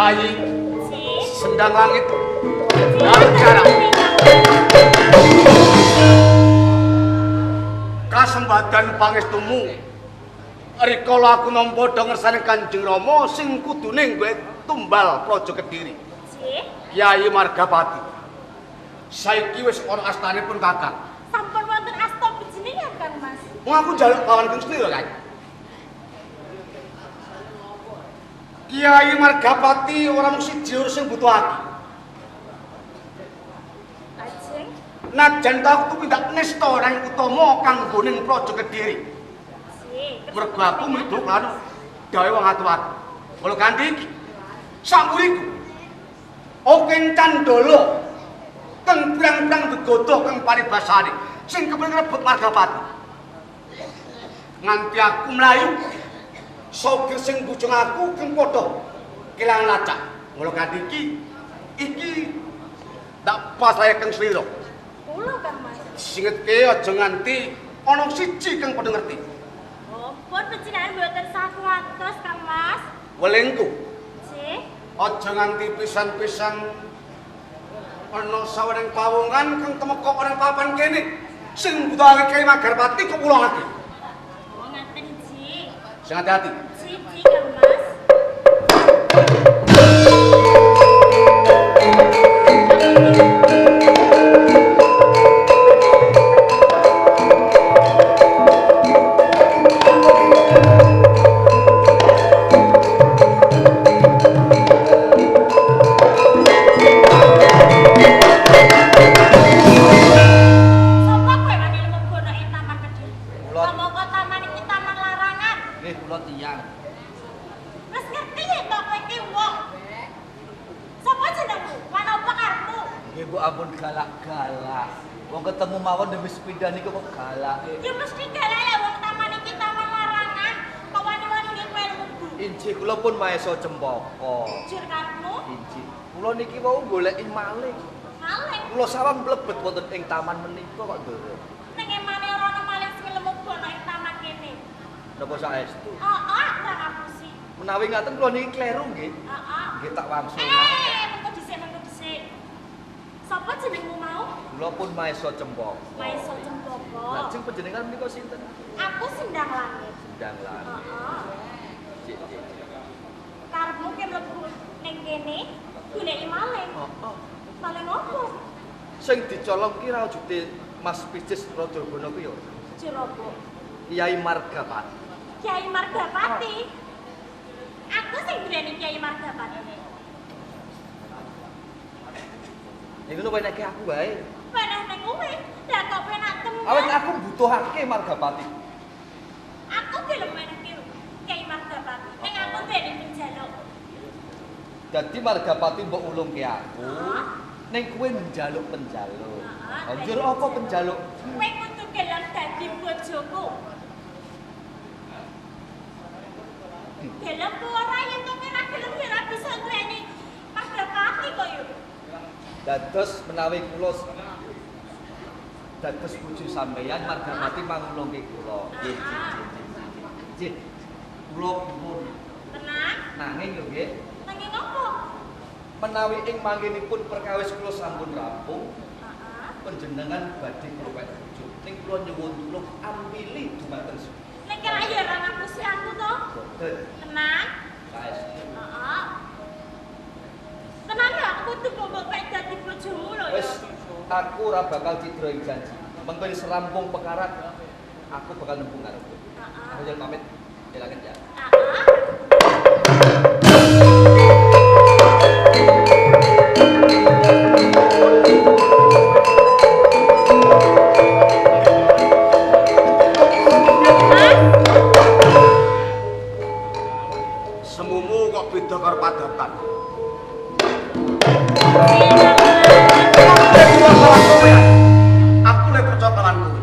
Kyai Sendang Langit dalam cara kasembatan pangestumu rikala aku nampa ngersane Kanjeng Rama sing kudune kowe tumbal Praja Kediri. Kyai Margapati. Saiki wis ana astanipun Kakang. Sampun wonten asta bejenengan Kang Mas. Wong aku njaluk kawan Kang Slira, Kang. Kyai Margapati ora mung siji sing butuhake. Ajeng. Najan ta tumindak nista nang utama kanggoning Praja Kediri. Mergo aku mridu kan gawe wong atu-atu. Mula kanthi iki sampuriku. Oking Candala kang pirang-pirang begodo kang paribasane sing kepengin rebut Margapati. Nganti aku mlayu sogir sing bujung aku kang padha kelangan lacak. Mula kanthi iki ndak pas saya Kang Slira. Kula Kang Mas. Singetke aja nganti ana siji kang padha ngerti. Oh, pun panjenengan mboten sakuwatos Kang Mas. Welengku. Nggih. Aja nganti pisan-pisan ana sawereng pawongan kang temeka ora papan kene sing mbutuhake Kyai Margapati kok ulangake. Oh, ngaten Ji. Sing hati-hati. Siji Kang Mas. Ketemu mawon demi sepeda niku kok galak. Ya mesti galak lek wong taman iki taman larangan. Kok wani-wani nggih kowe mlebu. Injih kula pun maesa cempaka. Jur karepmu? Injih. Kula niki wau goleki maling. Maling. Kula sawang mlebet wonten ing taman menika kok ndoro. Ning emane ora ana maling sing lemebono ing taman kene. Napa saestu? Heeh, ora ngapusi. Menawi ngaten kula niki kleru nggih. Heeh. Nggih tak wangsul. Mengko dhisik. Sapa jenengmu mau? Kula pun maesa cempaka. Maesa Cempaka. Lajeng panjenengan menika sinten? Aku Sendang Langit. Sendang Langit. Heeh. Cik. Karepmu ki mlebu ning kene goleki maling. Heeh. Maling opo? Sing dicolong ki rajuté Mas Picis Radagana kuwi ya. Jerobo. Kyai Margapati. Kyai Margapati. Aku sing duweni Kyai Margapati. Ya ngono wae nek aku wae. Peneh ning kowe, dak kok penak temen. Awit aku mbutuhake Margapati. Aku gelem meneh Kyai Margapati. Ning aku duweni penjaluk. Dadi Margapati mbok ulungke aku. Ning kowe njaluk penjaluk. Anjur apa penjaluk? Kowe kudu gelem dadi bojoku. Gelem ora yen to ora gelem ora bisa duweni Margapati kok yo. Dados menawi kula dados bojo sampeyan Margapati mangulungke kula. Nggih, nggih. Kula pun Tenang. nanging yo nggih. Nanging opo? Menawi ing manggenipun perkawis kula sampun rampung, Heeh. panjenengan badhe kruwet bojo. Ning kula nyuwun tulung ampili dumateng Nek kira ya ora ngapusi aku to. boten. Tenang. Saestu. Heeh. Tenang ya, aku kudu mbok kowe dadi bojomu lho ya. Wis aku ora bakal cidra ing janji. Mengko wis rampung perkara aku bakal nembung karo kowe. Heeh. Aku yen pamit delaken ya. Semumu kok beda karo padatan. Aku lek percaya kawan kowe.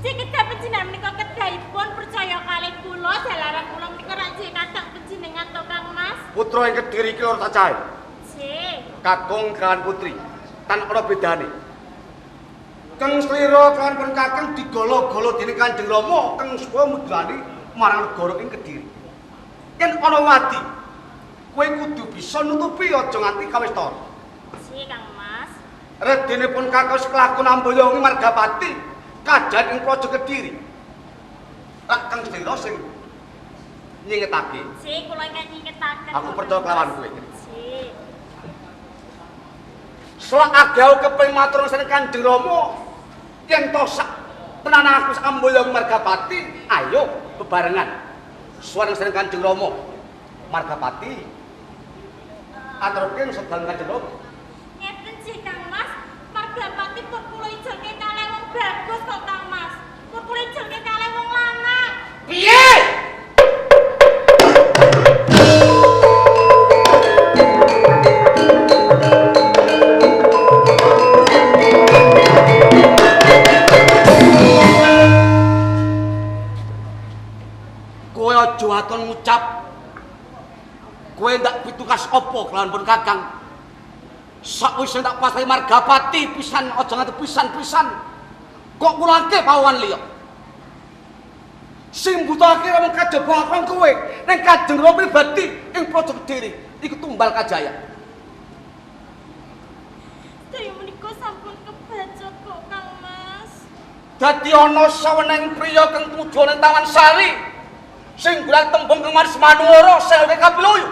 Sing kedah panjenengan menika kedahipun percaya kalih kula jalaran kula menika rak jek kathah panjenengan to Kang Mas. Putra ing Kediri iki loro cacahe. Jek. Kakung kan putri. Tan ana bedane. Kang Slira kan pun kakang digolo-golo dening Kanjeng Rama kang supaya mudrani marang negara ing Kediri. Yen ana wadi kowe kudu bisa nutupi aja nganti kaweston. Si Kang Mas. Redenipun kakos kelakon Amboyongi Margapati kajan ing Praja Kediri. Rak Kang Sedira sing nyingetake. Si kula ingkang nyingetaken. Aku percaya kelawan kowe. Si. Selak agau keping matur nuwun Kanjeng Rama yen to sak tenan aku sak Amboyongi Margapati, ayo bebarengan. Suwan nuwun Kanjeng Rama Margapati. Aturke sedal Kanjeng Rama. Ngeten sih Kang Mas, Margapati pun kula ijelke kalih wong bagus kok Kang Mas. Pun kula ijelke kalih wong lanang. Piye? Kowe aja aton ngucap. Kowe ndak pitukas apa kelawan pun Kakang. Sakwise tak pasahi Margapati pisan aja nganti pisan-pisan. Kok mulake pawan liya. Sing mbutake mung kajebakan kowe ning Kanjeng Rama pribadi ing Praja Kediri iku tumbal kajaya. Daya menika sampun kebacot kok Kang Mas. Dadi ana saweneng priya kang tumuju ning Taman Sari sing gulang tembung kang manis manuwara sewe kapiluyu.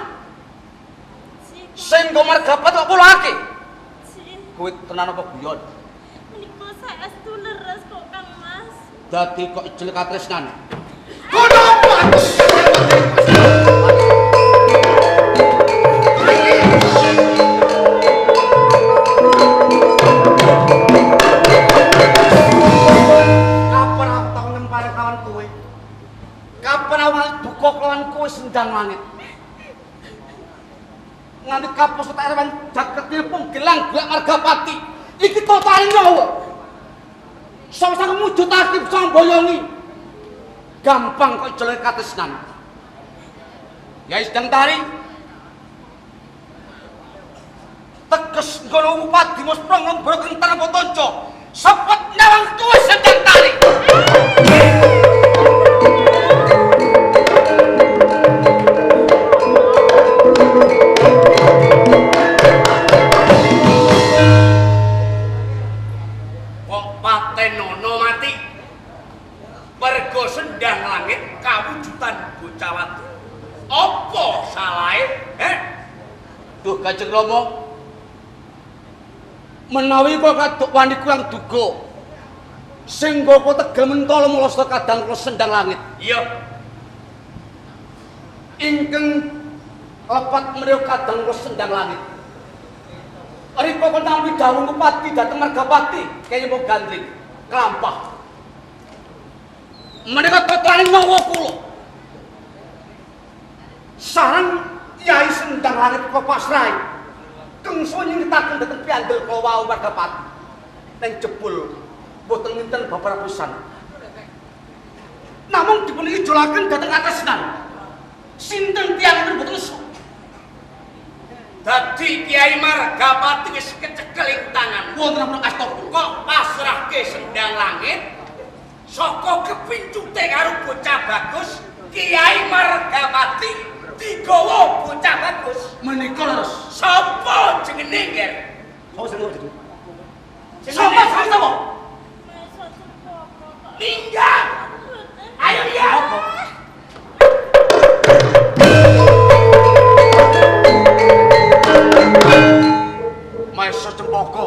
Sing go Margapati kok pulake. Kowe tenan apa guyon? Menika saestu leres kok Kang Mas. Dadi kok ijel katresnan. Kono apa? Kapan aku tau ngempare kawan kowe? Kapan aku buka kawan kowe sendang langit? Nganti kapus tak rewan jaket nilpung gelang gelak Margapati. Iki total nyawa. Sama-sama mujudake Amboyongi. Gampang kok jelek katresnan. Ya sedang tari. Teges ngono upadi mus prong lembur kentar apa tonco. Sepet nyawang kowe sedang tari. Kok patenono mati. Mergo sendang langit kawujudan bocah watu. Apa salahe? Duh Kanjeng Rama. Menawi kok kaduk wani kurang duga. Sing kok tegel mentala mulasa kadang kula sendang langit. Iya. Ingkang lepat mriyo kadang kula sendang langit. Rika kok nampi dawuh Bupati dhateng Margapati kaya mau gandring kelampah. Menika totrane nyawa kula. Sareng Yai Sendang Langit kok pasrahe. Kengso nyingetaken dhateng piandel kula wau Margapati. Ning jebul boten nginten babar pisan. Namung dipun ijolaken dhateng katresnan. Sinten tiyang boten iso. Dadi Kiai Margapati wis kecekel ing tangan. Wonten menapa kasta kok pasrahke Sendang Langit saka kepincute karo bocah bagus. Kiai Margapati digawa bocah bagus. Menika leres. Sapa jenenge, Nger? Sapa sapa? Linggang. Ayo ya. Maesa Cempaka.